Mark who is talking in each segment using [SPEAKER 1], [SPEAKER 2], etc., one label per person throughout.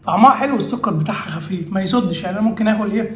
[SPEAKER 1] طعمها حلو والسكر بتاعها خفيف ما يسدش، يعني انا ممكن اكل ايه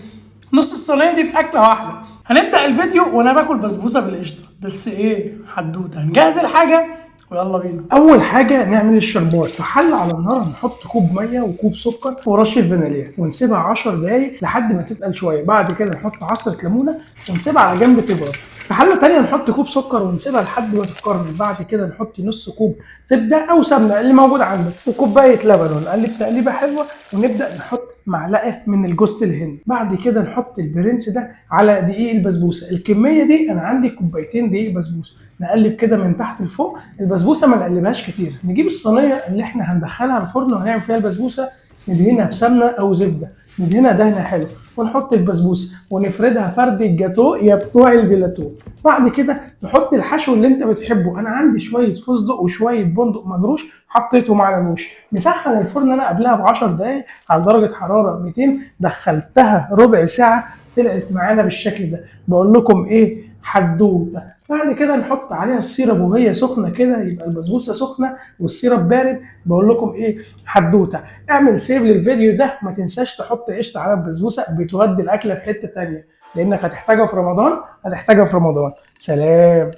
[SPEAKER 1] نص الصينيه دي في اكله واحده. هنبدا الفيديو وانا باكل بسبوسه بالقشطه، بس ايه حدوته. هنجهز الحاجه ويلا بينا. اول حاجه نعمل الشربات. في حله على النار هنحط كوب ميه وكوب سكر ورشه فانيليا ونسيبها 10 دقايق لحد ما تتقل شويه. بعد كده نحط عصره ليمونه ونسيبها على جنب تبرد. في حله تانية نحط كوب سكر ونسيبها لحد ما تتكرمل. بعد كده نحط نص كوب زبده او سمنه اللي موجود عندك وكوبايه لبن ونقلب تقليبه حلوه، ونبدا نحط معلقه من الجوز الهند. بعد كده نحط البرنس ده على دقيق البسبوسه. الكميه دي انا عندي كوبايتين دقيق بسبوسه. نقلب كده من تحت لفوق. البسبوسه ما نقلبهاش كتير. نجيب الصينيه اللي احنا هندخلها الفرن وهنعمل فيها البسبوسه، ندهنها بسمنه او زبده، ندهنها دهنه حلو، ونحط البسبوسه ونفردها فرد الجاتو يا بتوع الجيلاتو. بعد كده تحط الحشو اللي انت بتحبه. انا عندي شويه فستق وشويه بندق مجروش حطيتهم على الوش. نسخن الفرن انا قبلها ب 10 دقائق على درجه حراره 200. دخلتها ربع ساعه طلعت معانا بالشكل ده. بقول لكم ايه حدوته. بعد كده نحط عليها السيرب وهي سخنه كده، يبقى البسبوسه سخنه والسيرب بارد. بقول لكم ايه حدوته. اعمل سيف للفيديو ده، ما تنساش تحط قشطه على البسبوسه بتودي الاكله في حته ثانيه، لانك هتحتاجها في رمضان. سلام.